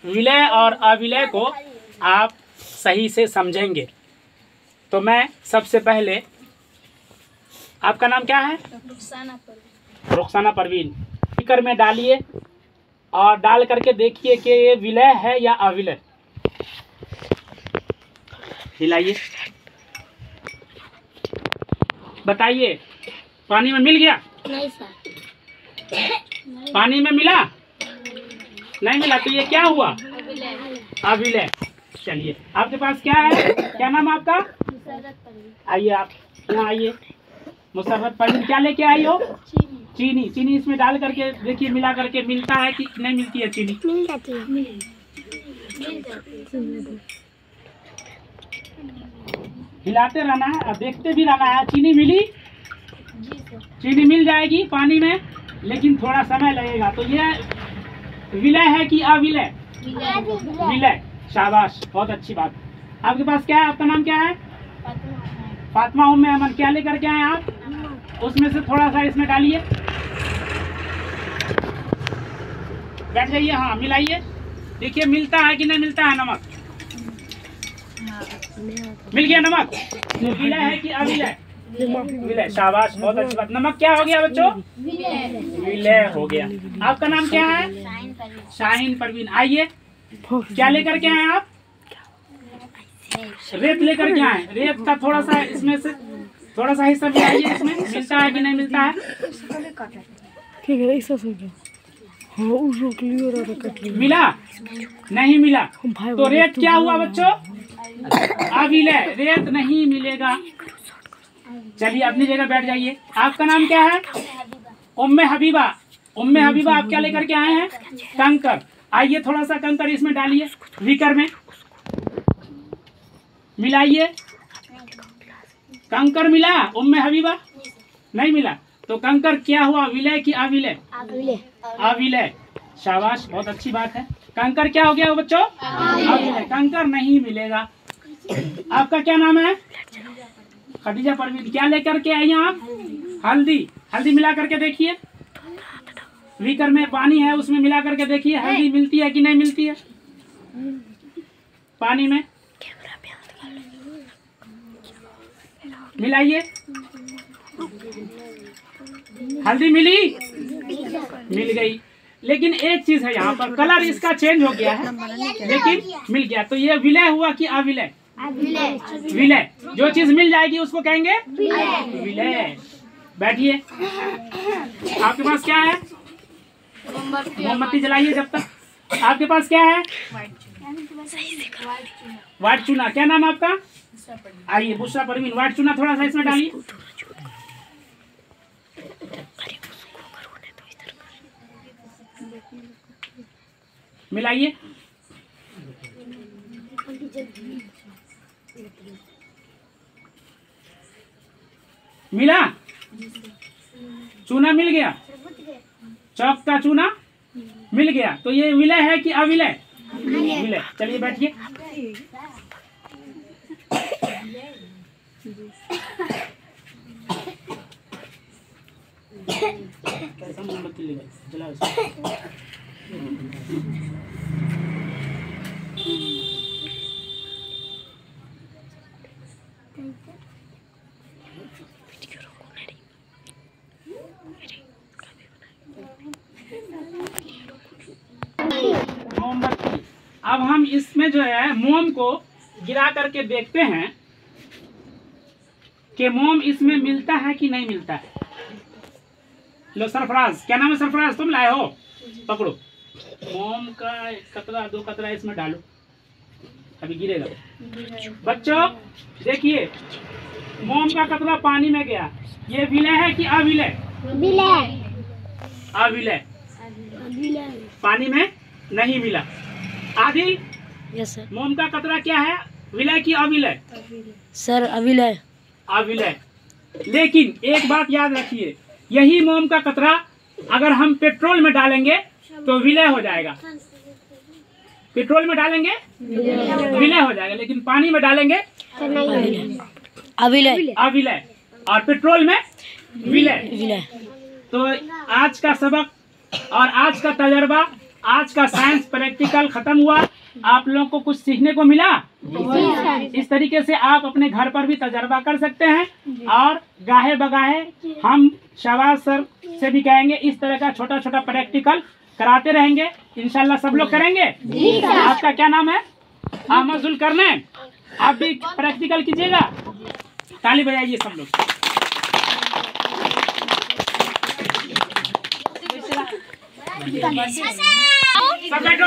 विलय और अविलय को आप सही से समझेंगे। तो मैं सबसे पहले, आपका नाम क्या है? रुखसाना परवीन। स्पीकर में डालिए और डाल करके देखिए कि ये विलय है या अविलय। हिलाइए, बताइए। पानी में मिल गया? नहीं सर। पानी में मिला? नहीं मिला, तो ये क्या हुआ? अविलय। चलिए, आपके पास क्या है? क्या नाम आपका? आइए, आप यहाँ आइए। मुसर्रत परवीन, क्या लेके आई हो? चीनी। चीनी इसमें डाल करके देखिए, मिला करके मिलता है कि नहीं मिलती है चीनी? मिल जाती है। हिलाते रहना है और देखते भी रहना है। चीनी मिली? चीनी मिल जाएगी पानी में, लेकिन थोड़ा समय लगेगा। तो ये विलय है कि अविलय? विलय। शाबाश, बहुत अच्छी बात। आपके पास क्या है? आपका नाम क्या है? फातिमा उम्मे अमन। क्या लेकर के आए आप? उसमें से थोड़ा सा इसमें डालिए। बैठ जाइए। हाँ, मिलाइए, देखिए मिलता है कि नहीं मिलता है नमक। मिल गया नमक? विलय है कि अविलय? विलय। शाबाश, बहुत अच्छी बात। नमक क्या हो गया बच्चों? विलय हो गया। आपका नाम क्या है? शाहीन परवीन। आइए, क्या लेकर के आए आप? रेत लेकर के आए। रेत का थोड़ा सा इसमें से थोड़ा सा हिस्सा मिलाइए। इसमें मिलता है कि नहीं मिलता है? ठीक है, ऐसा सोचो। मिला? नहीं मिला, तो रेत क्या हुआ बच्चों? अविलय। रेत नहीं मिलेगा। चलिए, अपनी जगह बैठ जाइए। आपका नाम क्या है? उम्मे हबीबा। उम्मे हबीबा, आप क्या लेकर के आए हैं? कंकर। आइए, थोड़ा सा कंकर इसमें डालिए, बीकर में मिलाइए। कंकर मिला उम्मे हबीबा? नहीं मिला, तो कंकर क्या हुआ? विलय कि अविलय? अविलय। शाबाश, बहुत अच्छी बात है। कंकर क्या हो गया बच्चों? अविलय। कंकर नहीं मिलेगा। आपका क्या नाम है? खदीजा परवीन। क्या लेकर के आई आप? हल्दी। हल्दी मिला करके देखिए, बीकर में पानी है, उसमें मिला करके देखिए हल्दी मिलती है कि नहीं मिलती है पानी में। मिलाइए। हल्दी मिली? मिल गई, लेकिन एक चीज है यहाँ पर, कलर इसका चेंज हो गया है, लेकिन मिल गया। तो ये विलय हुआ कि अविलय? विलय। जो चीज मिल जाएगी उसको कहेंगे विलय। बैठिए। आपके पास क्या है? मोमबत्ती जलाइए जब तक। आपके पास क्या है? व्हाइट चूना। क्या नाम आपका? आइए, बुशरा परवीन। व्हाइट चूना थोड़ा सा इसमें डालिए। मिलाइए। मिला? चूना मिल गया? चौक का चूना मिल गया। तो ये विलय है कि अविलय? विलय। चलिए बैठिए। कैसा मोमबत्ती ले गए? जलाओ इसको। मोमबत्ती। अब हम इसमें जो है मोम को गिरा करके देखते हैं कि मोम इसमें मिलता है कि नहीं मिलता है। लो सरफराज। क्या नाम है सरफराज? तुम लाए हो? पकड़ो मोम का कतरा, 2 कतरा इसमें डालो, अभी गिरेगा। बच्चों देखिए, मोम का कतरा पानी में गया। ये विलय है कि अविलय? अविलय। पानी में नहीं मिला। आदि, यस सर। मोम का कतरा क्या है? विलय कि अविलय? सर अविलय। अविलय। लेकिन एक बात याद रखिए, यही मोम का कतरा अगर हम पेट्रोल में डालेंगे तो विलय हो जाएगा। पेट्रोल में डालेंगे विलय हो जाएगा, लेकिन पानी में डालेंगे अविलय। अविलय, और पेट्रोल में विलय। विलय। तो आज का सबक और आज का तजर्बा आज का साइंस प्रैक्टिकल खत्म हुआ। आप लोगों को कुछ सीखने को मिला। इस तरीके से आप अपने घर पर भी तजर्बा कर सकते हैं और गाहे बगाहे हम शाबाश सर से भी कहेंगे इस तरह का छोटा छोटा प्रैक्टिकल कराते रहेंगे। इंशाल्लाह सब लोग करेंगे। आपका क्या नाम है? अहमद जुल्करनैन। आप भी प्रैक्टिकल कीजिएगा। ताली बजाइए सब लोग। सब बैठो।